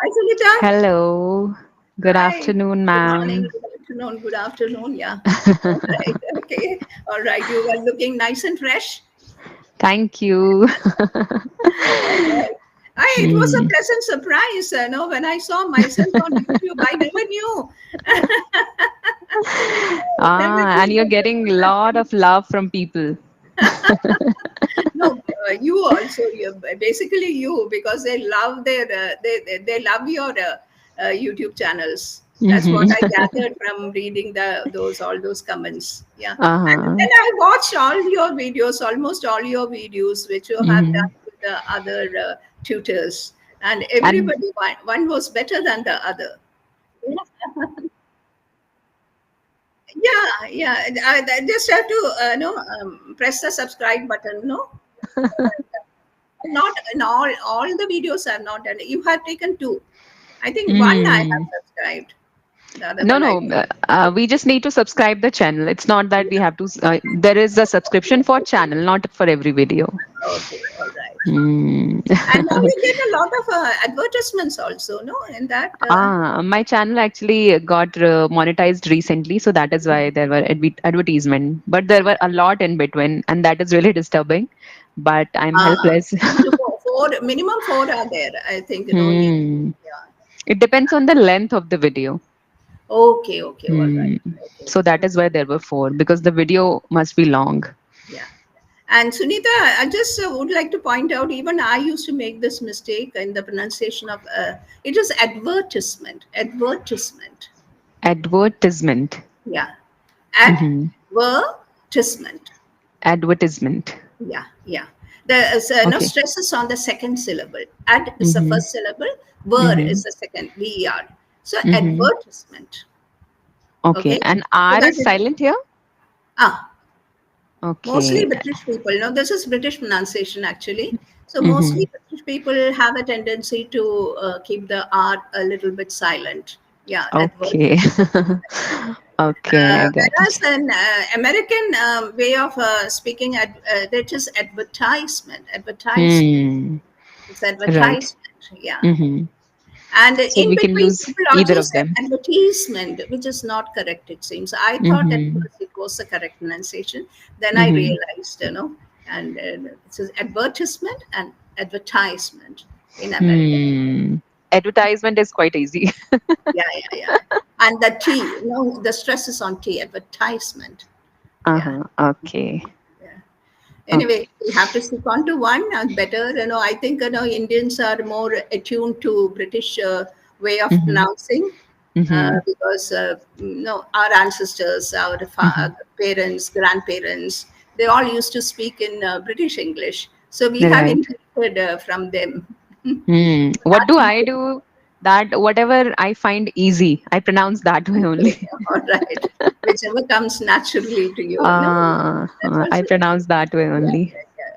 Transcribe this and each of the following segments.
Hi, Sunita. Hello. Good Hi. afternoon, Good morning, ma'am. good afternoon, good afternoon. Yeah. All right. Okay. All right. You were looking nice and fresh. Thank you. All right. It was a Hmm. pleasant surprise, when I saw myself on YouTube. I never knew. Never And knew you're that this getting a would lot happen. of love from people. No, you also. Basically you, because they love they love your YouTube channels. That's what Hmm. I gathered from reading the those all those comments. Yeah, and Uh-huh. then I watched all your videos, almost all your videos, which you have Hmm. done with the other tutors, and And everybody one was better than the other. Yeah, yeah. I just have to no press the subscribe button. No, not in all the videos are not done. You have taken two. I think one I have hmm. subscribed. The other No, one I no. didn't. We just need to subscribe the channel. It's not that we have to. There is a subscription for channel, not for every video. Okay, all right. Hmm. And now you get a lot of advertisements also, no? In that. My channel actually got monetized recently, so that is why there were advertisement. But there were a lot in between, and that is really disturbing. But I'm helpless. 4, minimum 4 are there. I think you. Hmm. Yeah. It depends on the length of the video. Okay, okay, all right. Hmm. Okay. So that is why there were four because the video must be long. Yeah. And Sunita, I just would like to point out, even I used to make this mistake in the pronunciation of it is advertisement. Advertisement. Advertisement. Yeah. Hmm. Advertisement. Advertisement. Yeah, yeah. The no Okay. stress is on the second syllable. Ad is the Mm-hmm. first syllable. Ver Mm-hmm. is the second. Ver. So Mm-hmm. advertisement. Okay. Okay. And So R that is is silent here. ah mostly Okay. British people. No, this is British pronunciation actually. So Mm-hmm. mostly British people have a tendency to keep the R a little bit silent. Yeah, Okay. advertisement. Okay, I got Whereas it. an American way of speaking, that is advertisement. Advertisement. Hmm. It's Right. advertisement. Yeah. Mm-hmm. And So in we can between, use people either also of say them. advertisement, which is not correct, it seems. I thought at Mm-hmm. first it was the correct pronunciation. Then I Mm-hmm. realized, and it says advertisement and advertisement in American. Hmm. Advertisement is quite easy. Yeah, yeah, yeah. And the T, the stress is on T, advertisement. Yeah. Uh-huh. Okay. Yeah. Okay. Anyway, we have to stick on to one better. I think Indians are more attuned to British way of Mm-hmm. pronouncing Mm-hmm. because our ancestors, our Mm-hmm. parents, grandparents, they all used to speak in British English. So we have Right. inherited from them. Hmm. What That's do my I do? That whatever I find easy, I pronounce that way only. all right. Whichever comes naturally to you. No, that's I also pronounce that way yeah, only. yeah, yeah.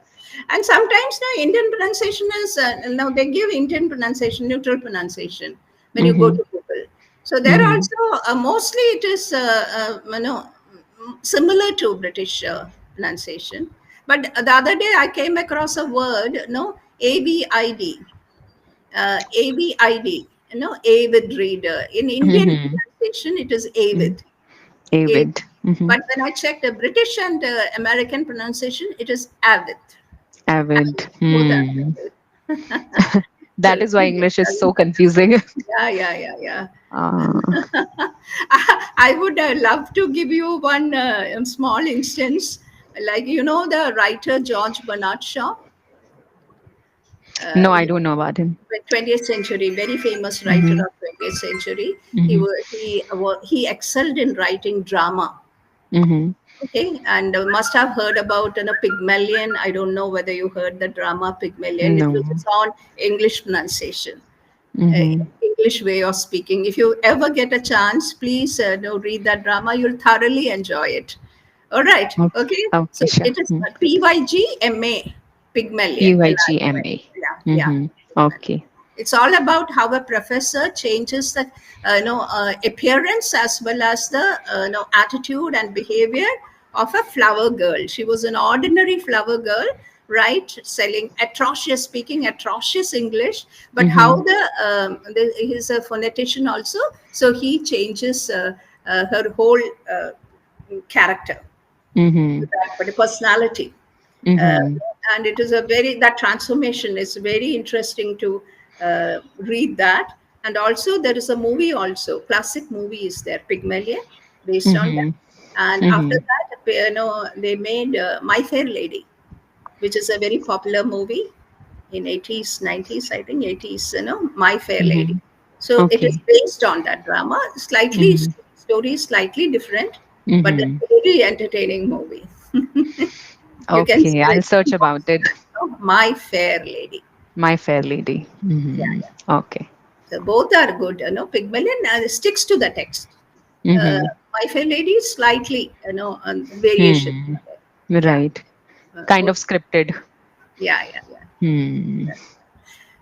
And sometimes now Indian pronunciation is now they give Indian pronunciation, neutral pronunciation when you go Mm-hmm. to Google. So there Mm-hmm. also mostly it is similar to British pronunciation. But the other day I came across a word, AVID, AVID, avid reader. In Indian Mm-hmm. pronunciation, it is Mm. avid. Avid. Avid. Mm-hmm. But when I checked the British and American pronunciation, it is avid. Avid. Both Hmm. are so That is why English is so confusing. yeah, yeah, yeah, yeah. uh, I would love to give you one small instance, like the writer George Bernard Shaw, no, I you don't know about him. 20th century, very famous writer Mm-hmm. of 20th century. Mm-hmm. He excelled in writing drama. Mm-hmm. Okay, and must have heard about Pygmalion. I don't know whether you heard the drama Pygmalion. It was No. its on English pronunciation, uh, Mm-hmm. English way of speaking. If you ever get a chance, please read that drama. You'll thoroughly enjoy it. All right, Okay. okay. So Okay, sure. it is Pygma, Pygmalion in our Pygma. yeah, yeah. Mm-hmm. Pygmalion. Okay. It's all about how a professor changes the appearance as well as the attitude and behavior of a flower girl. She was an ordinary flower girl. right? Selling atrocious, speaking atrocious English, but how Mhm. he's a phonetician also, so he changes her whole character, Mhm. but a personality. Uh, Mhm. and it is a very, that transformation is very interesting to read that. And also there is a movie also, classic movie is there, Pygmalion, based on that. Mhm. And after Mhm. that, they made My Fair Lady, which is a very popular movie in 80s, 90s, I think 80s, My Fair Lady. Mhm. So it is Okay. based on that drama, slightly, Mhm. story is slightly different, but a Mhm. very entertaining movie. You can see Okay, I'll it. search about it. My Fair Lady. My Fair Lady. Yeah, Mhm. yeah. Okay. So both are good. Pygmalion sticks to the text. Uh, Mhm. My Fair Lady is slightly, variations Hmm. are there. Yeah. Right. Kind Both. of scripted. Yeah, yeah, yeah. Hmm.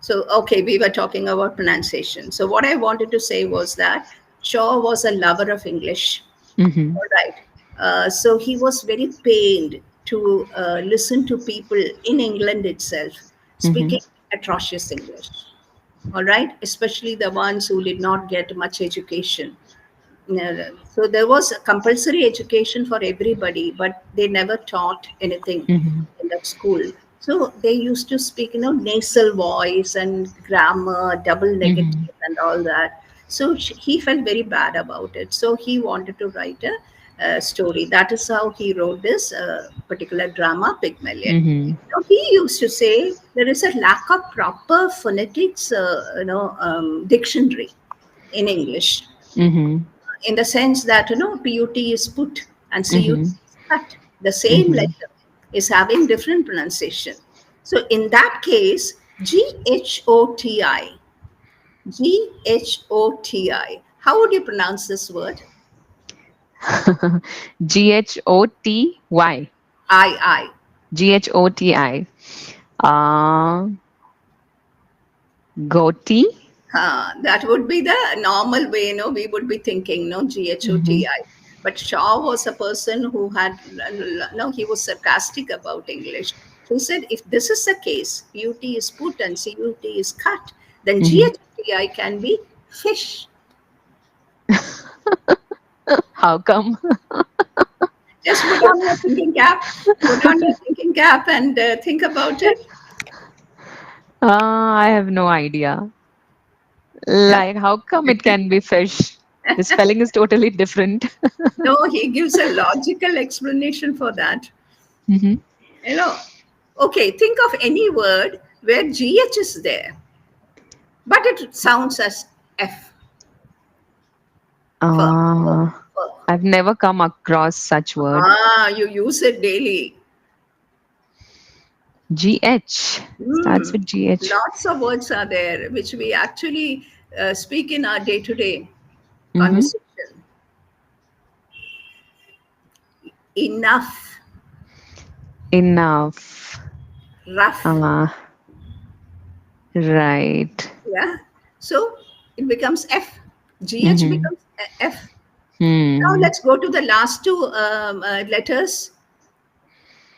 So, okay, we were talking about pronunciation. So, what I wanted to say was that Shaw was a lover of English. Mhm. All right. So, he was very pained to listen to people in England itself Mhm. speaking atrocious English. All right. Especially the ones who did not get much education. So there was a compulsory education for everybody, but they never taught anything Mhm. in that school. So they used to speak, nasal voice and grammar, double Mhm. negative, and all that. So he felt very bad about it. So he wanted to write a story. That is how he wrote this particular drama, Pygmalion. Mhm. Now, he used to say there is a lack of proper phonetics, dictionary in English, Mhm. in the sense that put is put and cut Mhm. is cut. The same Mhm. letter is having different pronunciation. So in that case, Ghoti, how would you pronounce this word? Ghoty. I. Ghoti. Uh, Goti. That would be the normal way, we would be thinking, no, Mhm. Ghoti. But Shaw was a person who had, no, he was sarcastic about English. So he said, if this is the case, put is put and cut is cut, then Mhm. Ghoti can be fish. How come? Just put on your thinking cap and think about it. I have no idea. Like, how come it can be fish? The spelling is totally different. No, he gives a logical explanation for that. Mhm. You know, okay, think of any word where GH is there, but it sounds as F. Fur, fur, Uh, fur. I've never come across such word. You use it daily. GH starts Hmm. with GH. Lots of words are there which we actually speak in our day to day Mm-hmm. conversation. Enough, Enough. rough. Uh, right. Yeah. So it becomes F. GH Mm-hmm. becomes F. Now Hmm. let's go to the last two letters.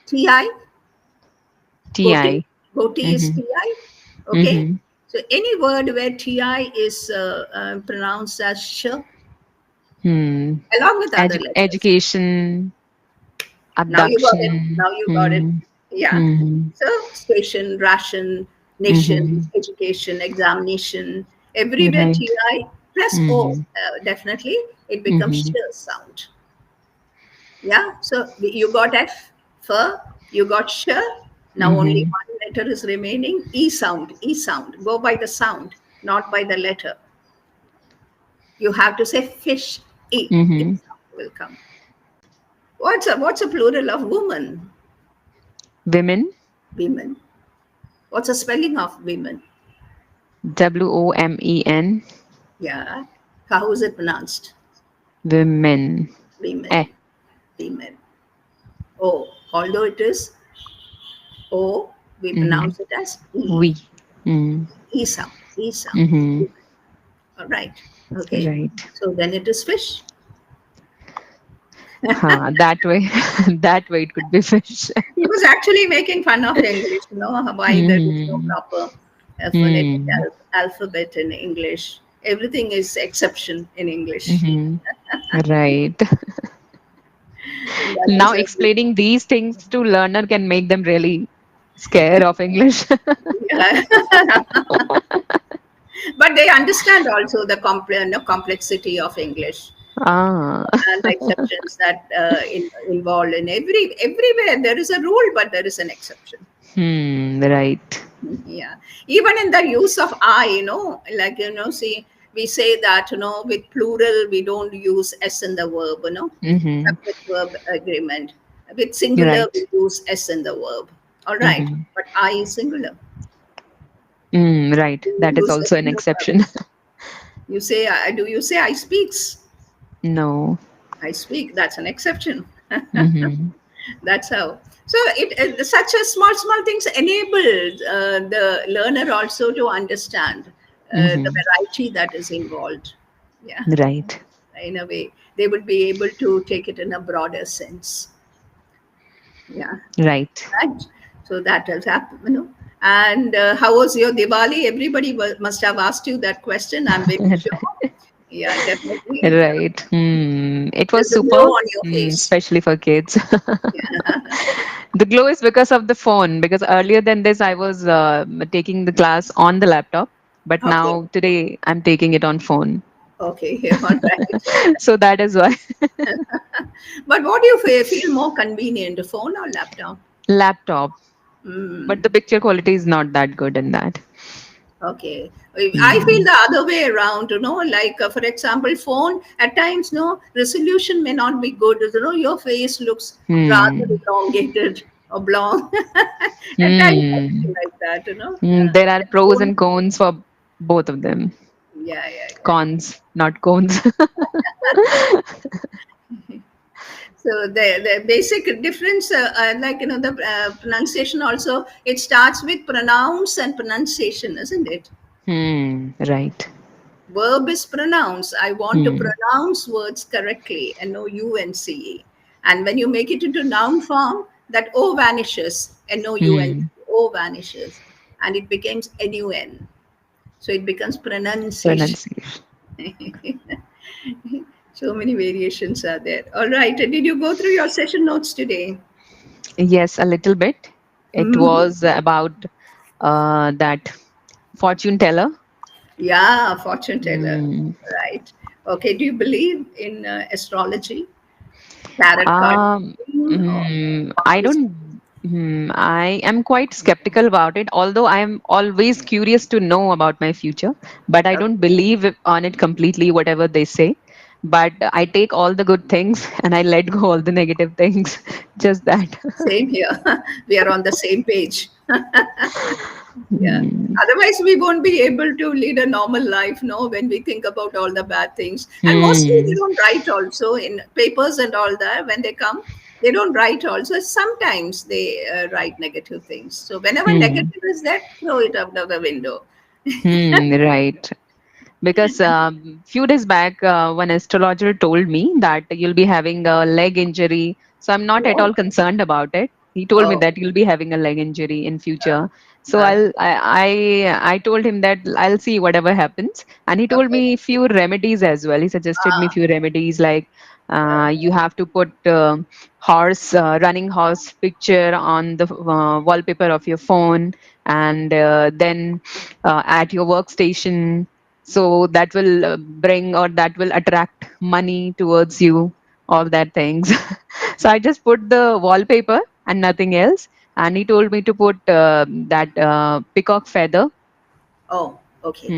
TI. Goti. TI. Goti is Mm-hmm. TI. Okay. Mm-hmm. So any word where TI is pronounced as sh, Hmm. along with other letters. Education, Now you got it. abduction. Now you got it. Mm-hmm. Yeah. Mm-hmm. So station, ration, nation, Mm-hmm. education, examination, everywhere Right. TI plus O, Mm-hmm. definitely it becomes sh Mm-hmm. sound. Yeah. So you got F, fur, you got sh. Now only Mm-hmm. one letter is remaining. E sound. E sound. Go by the sound, not by the letter. You have to say fish. E. E Mm-hmm. sound will come. What's a plural of woman? Women. Women. What's the spelling of women? WOMEN. Yeah. How is it pronounced? Women. Eh. Women. Women. Oh, although it is O, we Mm-hmm. pronounce it as E. We. Mm. E sound. E sound. Mm-hmm. All right. Okay. Right. So then it is fish. That way, that way it could be fish. He was actually making fun of English, why there is no Hmm. proper phonetic Hmm. alphabet in English. Everything is exception in English. Hmm. Right. That Now is a good. explaining these things to learner can make them really scared of English. Yeah. But they understand also the complexity of English Ah. and the exceptions that involved in everywhere. There is a rule, but there is an exception. Right. Yeah, even in the use of I, like see, we say that with plural we don't use s in the verb, Mm-hmm. subject verb agreement. With singular we Right. use s in the verb. All right, Mm-hmm. but I is singular. Right. You That is use s also in an the verb. exception. You say do you say I speaks? No. I speak. That's an exception. Mm-hmm. That's how. So such a small things enabled the learner also to understand the Mm-hmm. variety that is involved. Yeah, Right. in a way they would be able to take it in a broader sense. Yeah, Right. right. So that has happened. And how was your Diwali? Everybody must have asked you that question. I'm very sure. Yeah, definitely. Right. It was There's a glow superb, on your face. especially for kids. Yeah. The glow is because of the phone, because earlier than this, I was taking the class on the laptop, but Okay. now today I'm taking it on phone. Okay. All right. So that is why. But what do you feel more convenient, a phone or laptop? Laptop, but Hmm. the picture quality is not that good in that. Okay. I feel Hmm. the other way around, like for example, phone at times, no resolution may not be good. Your face looks rather Hmm. elongated, oblong. At times I Hmm. feel like that, There are pros Phone, and cons for both of them. yeah, yeah, yeah. Cons, not cones. So the basic difference, like the pronunciation also, it starts with pronounce and pronunciation, isn't it? Right. Verb is pronounce. I want to Hmm. pronounce words correctly, Nounce. And when you make it into noun form, that O vanishes, Nounce, Hmm. O vanishes, and it becomes Nun. So it becomes pronunciation. Pronunciation. So many variations are there. All right. Did you go through your session notes today? Yes, a little bit. It Mhm. was about that fortune teller. Yeah, fortune teller. Hmm. Right. Okay. Do you believe in astrology, tarot card Um, reading, or I this? don't. I am quite skeptical about it, although I am always curious to know about my future. But I don't believe on it completely, whatever they say. But I take all the good things and I let go all the negative things. Just that. Same here. We are on the same page. Yeah. Hmm. Otherwise, we won't be able to lead a normal life, no, when we think about all the bad things. And mostly they Hmm. don't write also in papers and all that. When they come, they don't write also. Sometimes they write negative things. So whenever Hmm. negative is there, throw it out of the window. Right. Because few days back, one astrologer told me that you'll be having a leg injury. So I'm not at Oh, all concerned about it. He told me oh, that you'll be having a leg injury in future. So uh, I told him that I'll see whatever happens, and he told okay. me few remedies as well. He suggested me Ah, few remedies like you have to put horse running horse picture on the wallpaper of your phone, and then at your workstation, so that will bring or that will attract money towards you, all that things. So I just put the wallpaper and nothing else, and he told me to put that peacock feather, oh, okay.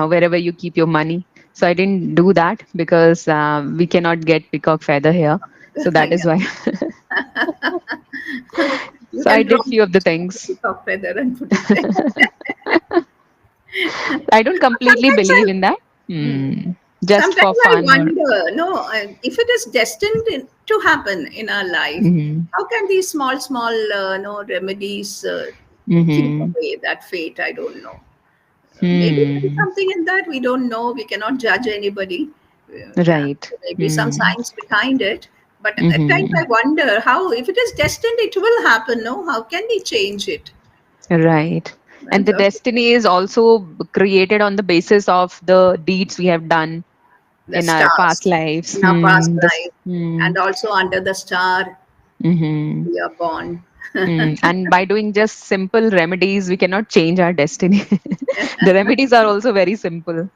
wherever you keep your money. So I didn't do that because we cannot get peacock feather here, so that is Yeah. why. You So I can draw did few of the a things. peacock feather and put it there. I don't completely Sometimes believe I, in that. hmm, Just for sometimes I fun or. wonder, no, if it is destined to happen in our life, Hmm. how can these small, no remedies keep Hmm. away that fate? I don't know. Maybe there is Hmm. something in that we don't know. We cannot judge anybody. Yeah, Right. maybe some Hmm. science behind it. But at times Mm-hmm. I wonder how, if it is destined, it will happen. No, how can we change it? Right. And And the destiny is also created on the basis of the deeds we have done the in our past stars lives. in our past This. life, and also under the star Mm-hmm. we are born. And by doing just simple remedies, we cannot change our destiny. The remedies are also very simple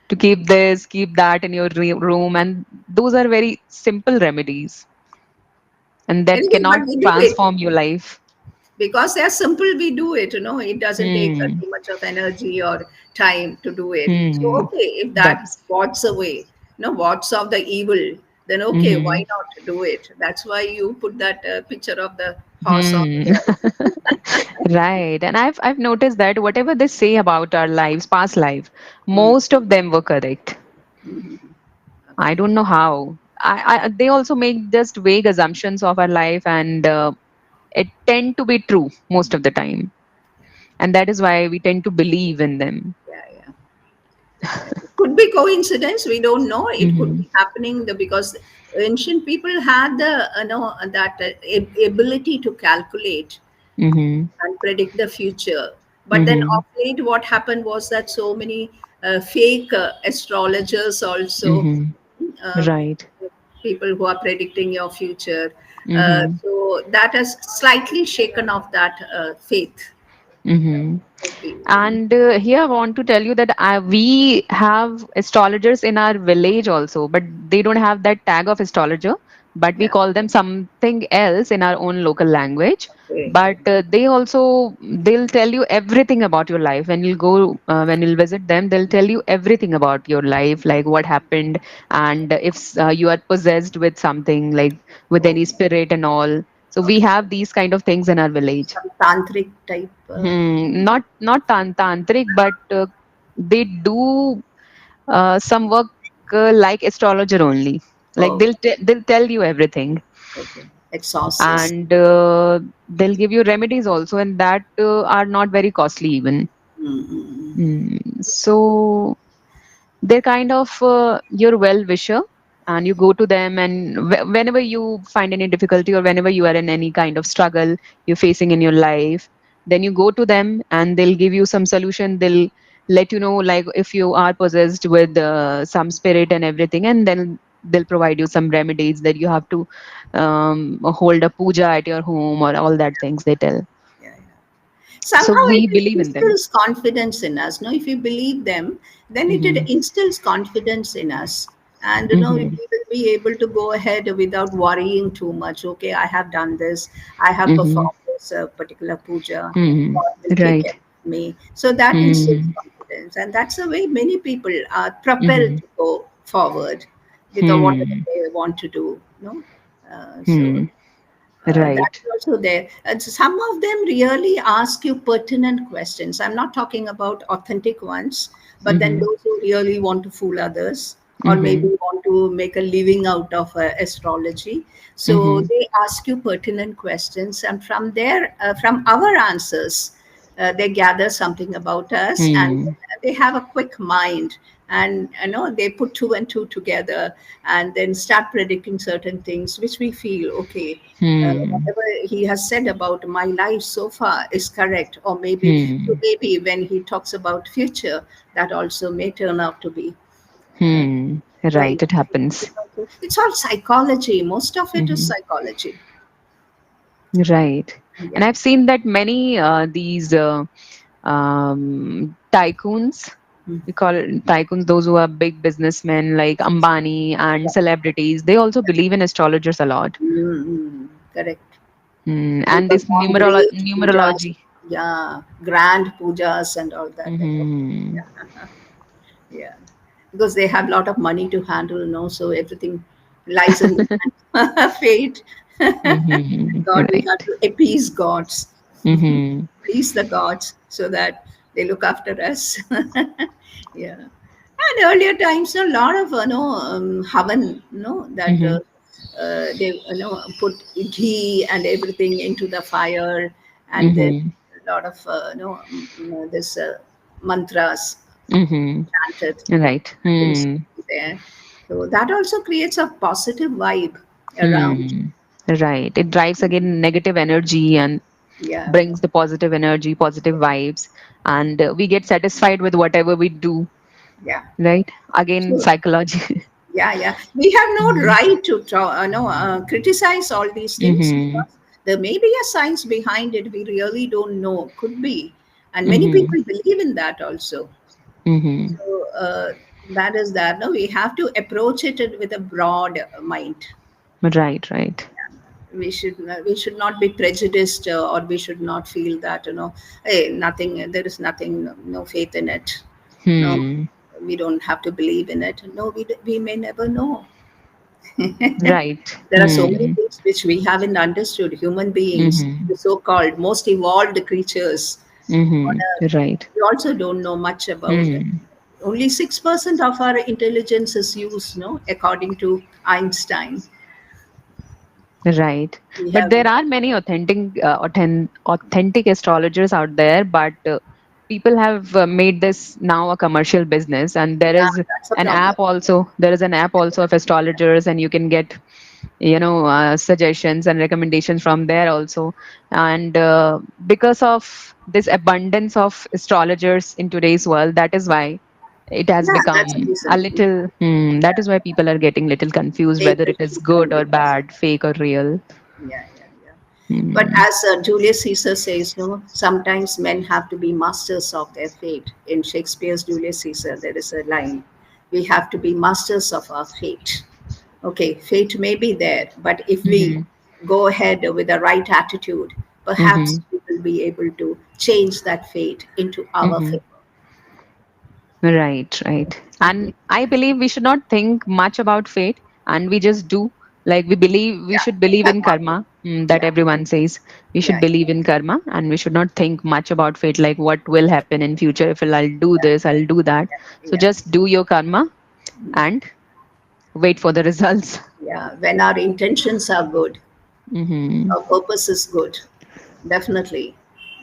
to keep this, keep that in your room, and those are very simple remedies, and that Anyway, but cannot we do it transform your life. because they're simple. We do it. It doesn't take Hmm. too much of energy or time to do it. So Hmm. okay, if that That's. what's away, what's of the evil, then okay, why Hmm. not do it? That's why you put that picture of the horse on the Hmm. wall. Right. And I've noticed that whatever they say about our lives, past life, Mm, most of them were correct. I okay. don't know how. They also make just vague assumptions of our life, and it tend to be true most of the time. And that is why we tend to believe in them. Yeah, yeah. It could be coincidence. We don't know. It could Hmm. be happening because ancient people had the that ability to calculate Hmm. and predict the future. But then Hmm. of late, what happened was that so many fake astrologers also, Hmm. uh, Right. people who are predicting your future. Hmm. So that has slightly shaken off that faith. Hmm. Okay. And here I want to tell you that we have astrologers in our village also, but they don't have that tag of astrologer. But we Yeah. call them something else in our own local language. Okay. But they'll tell you everything about your life. When you'll go, when you'll visit them, they'll tell you everything about your life, like what happened, and if you are possessed with something, like with Oh, any spirit and all. So we okay. have these kind of things in our village. Some tantric type. Not tantric, but they do some work like astrologer only. Like Oh, they'll tell you everything, okay. Exorcist. and they'll give you remedies also, and that are not very costly even. Mm-hmm. So they're kind of your well wisher, and you go to them, and whenever you find any difficulty or whenever you are in any kind of struggle you're facing in your life, then you go to them and they'll give you some solution. They'll let you know, like if you are possessed with some spirit and everything, and then they'll provide you some remedies that you have to hold a puja at your home or all that things they tell. Yeah, yeah. So Somehow we it believe in them. instills confidence in us. No, if you believe them, then it Hmm. instills confidence in us, and we Hmm. will be able to go ahead without worrying too much. Okay, I have done this. I have Hmm. performed this particular puja. Hmm. God will take care Right. of me. So that instills Hmm. confidence, and that's the way many people are propelled Hmm. to go forward with whatever Hmm. they want to do. No, so Hmm. that's Right. also there. And some of them really ask you pertinent questions. I'm not talking about authentic ones, but then Mhm. those who really want to fool others or maybe Mhm. want to make a living out of astrology. So Mhm. they ask you pertinent questions, and from there, from our answers, they gather something about us, and Hmm. they have a quick mind, and they put two and two together and then start predicting certain things which we feel okay, Hmm. whatever he has said about my life so far is correct, or maybe, so Hmm. maybe when he talks about future, that also may turn out to be Hmm. right. Right. It happens. It's all psychology. Most of it is Mhm. psychology. Right. And Yeah. I've seen that many these tycoons. We call it tycoons, those who are big businessmen like Ambani and celebrities. They also believe in astrologers a lot. Mm-hmm. Correct. They And this perform great pujas. numerology. Yeah, grand pujas and all that. Hmm. Yeah, because they have a lot of money to handle, so everything lies in the hands of fate. Hmm. God, we Right. have to appease gods, Hmm. please the gods, so that they look after us. Yeah. And earlier times, a lot of havan, that Hmm. they put ghee and everything into the fire, and then Hmm. a lot of this mantras Hmm. chanted Right. happens Hmm. there. So that also creates a positive vibe around. Hmm. Right. It drives again negative energy and Yeah, brings the positive energy, positive vibes, and we get satisfied with whatever we do. yeah. Right. Again, So psychology. yeah, yeah. We have no Mm-hmm. right to no, criticize all these things Mm-hmm. because there may be a science behind it. We really don't know. Could be, and many Mm-hmm. people believe in that also. Mm-hmm. So that is that. No, we have to approach it with a broad mind. Right. Right. We should not be prejudiced, or we should not feel that hey, nothing. There is nothing. No faith in it. No, Hmm. we don't have to believe in it. No, we may never know. Right. There are so many Hmm. things which we haven't understood. Human beings, Mm-hmm. the so-called most evolved creatures on Mm-hmm. Earth, Right. we also don't know much about it. Hmm. Only 6% of our intelligence is used, no, according to Einstein. Right. We But have, there are many authentic astrologers out there, but people have made this now a commercial business, and there yeah, is that's a an problem. app also. There is an app also of astrologers, and you can get suggestions and recommendations from there also. And because of this abundance of astrologers in today's world, that is why it has Yeah, that's a become a reason. little that is why people are getting little confused whether Able it to is be good or convinced. bad, fake or real. Yeah, yeah, yeah. But Hmm. as Julius Caesar says, no, sometimes men have to be masters of their fate. In Shakespeare's Julius Caesar, there is a line: "We have to be masters of our fate." Okay, fate may be there, but if we Hmm. go ahead with the right attitude, Hmm. perhaps we will be able to change that fate into our Hmm. favor. Right, right. And I believe we should not think much about fate and we just do. Like we Yeah, should believe in karma. karma, that Yeah, everyone says. We should yeah, believe in karma and we should not think much about fate, like what will happen in future if I'll do yeah, this, I'll do that. So yeah, just do your karma and wait for the results. yeah. When our intentions are good, Mm-hmm. our purpose is good, definitely,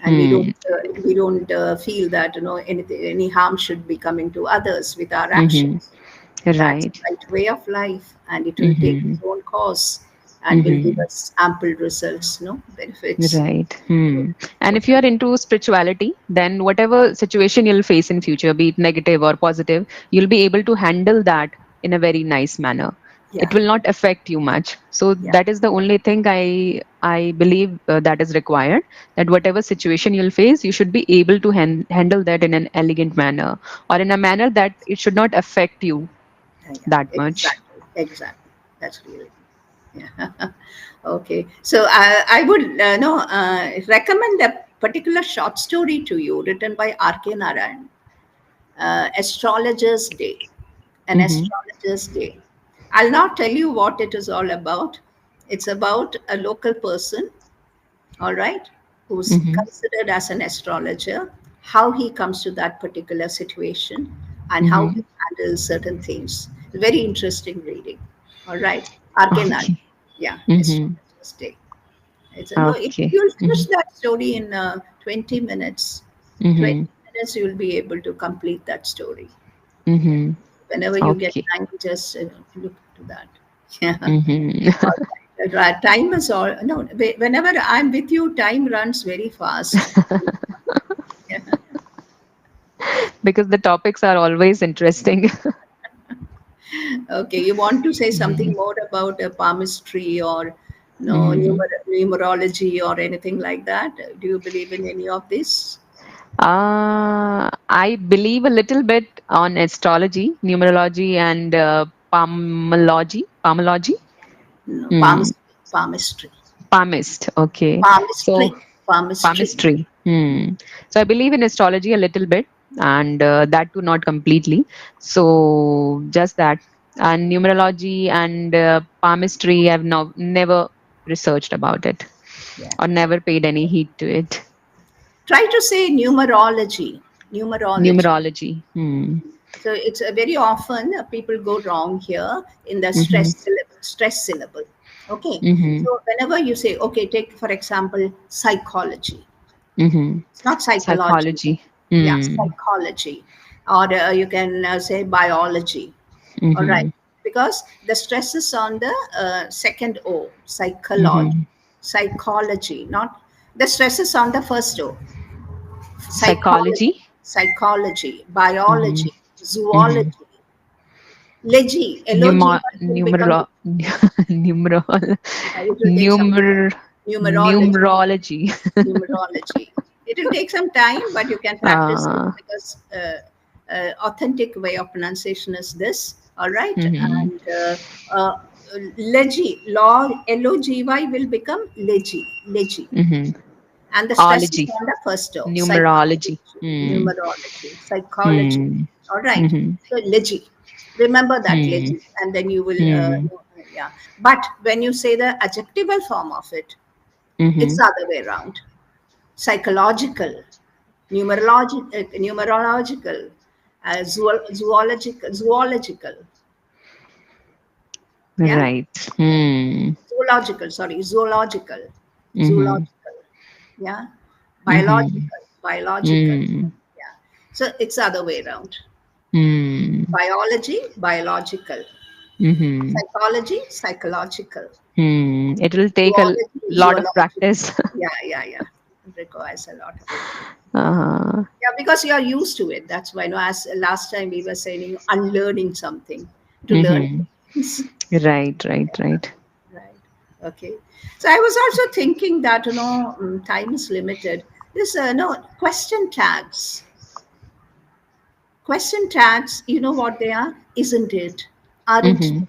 and we don't Hmm. feel that any harm should be coming to others with our Mm-hmm. actions. That's the Right. right way of life, and it will take Mm-hmm. its own course and will give Mm-hmm. us ample results, no benefits. Right. So, And if you whatever. are into spirituality, then whatever situation you'll face in future, be it negative or positive, you'll be able to handle that in a very nice manner. It Yeah, will not affect you much. So yeah, that is the only thing I believe that is required. That whatever situation you'll face, you should be able to handle that in an elegant manner or in a manner that it should not affect you yeah, yeah, that much. exactly, exactly. That's really, yeah. Okay, so I would recommend a particular short story to you written by R.K. Narayan, Astrologer's Day, an Mm-hmm. astrologer's day. I'll not tell you what it is all about. It's about a local person, all right, who's Mm-hmm. considered as an astrologer, how he comes to that particular situation, and how Mm-hmm. he handles certain things. Very interesting reading. All right, Arkenan, Okay. yeah, Mm-hmm. astrologer's day. Okay. You'll Mm-hmm. finish that story in 20 minutes. 20 Mm-hmm. minutes, you'll be able to complete that story. Mm-hmm. Whenever you get Okay. time, just look to that. Yeah. Mm-hmm. All right. Time is all. No, whenever I'm with you, time runs very fast. Yeah. Because the topics are always interesting. Okay. You want to say something Mhm. more about palmistry or Mhm. numerology or anything like that? Do you believe in any of this? I believe a little bit on astrology, numerology, and palmology. Palmology? No, Hmm. palmistry. Palmist. Okay. So, Palmistry. Palmistry. palmistry. So, I believe in astrology a little bit, and that too not completely. So, just that. And numerology and palmistry, I've never researched about it Yeah. or Yeah. never paid any heed to it. Try to say numerology. Numerology. Numerology. So it's very often people go wrong here in the Mm-hmm. stress syllable. Okay. Mm-hmm. So whenever you say, okay, take for example psychology. Mm-hmm. It's not psychology. Psychology. Yeah, Mm. psychology, or you can say biology. All Mm-hmm. right. because the stress is on the second O, Mm-hmm. psychology, not the stress is on the first O, psychology, Psychology. psychology, Mm-hmm. biology, Mm-hmm. zoology, Legi, Numer L-O-G-Y will become, numerolo numerol it will take some time. Numerology, numerology. numerology. It will take some time, but you can practice it uh, because authentic way of pronunciation is this. All right, mm-hmm. and Legi, law, L-O-G-Y will become Legi, Mm-hmm. and the stress is Ology. on the first O, psychology, Numerology. Mm. numerology, psychology. Mm. All right, Mm-hmm. so Legi. Remember that Mm. Legi, and then you will, Mm. yeah. But when you say the adjectival form of it, it's Mm-hmm. the other way around. Psychological, numerological, zoological, yeah, Right. Mm. zoological, sorry, Mm-hmm. zoological, yeah, Mm-hmm. biological, Mm. yeah. So it's the other way around. Mm. Biology, biological, Mm-hmm. psychology, psychological, Mm. It will take a zoology, lot of zoological. practice. Yeah. It requires a lot of practice. uh, Yeah, because you are used to it. That's why, as last time we were saying, unlearning something to learn mm-hmm. things. Right, right, right. Right. Okay. So I was also thinking that, time is limited. This, no, question tags, you know what they are? Isn't it? Aren't Mm-hmm.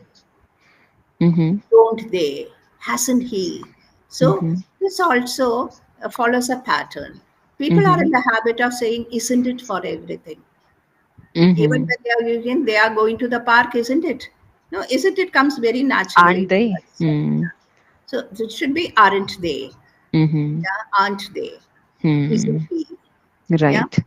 Mm-hmm. don't they, hasn't he? So Mm-hmm. this also follows a pattern. People are Mm-hmm. in the habit of saying, isn't it for everything? Even Mm-hmm. when they are using, they are going to the park, isn't it? No, isn't it comes very Aren't naturally to they? us. Mm. So it should be, aren't they? Mm-hmm. Yeah, aren't they? Isn't Mm. he? Yeah. Right.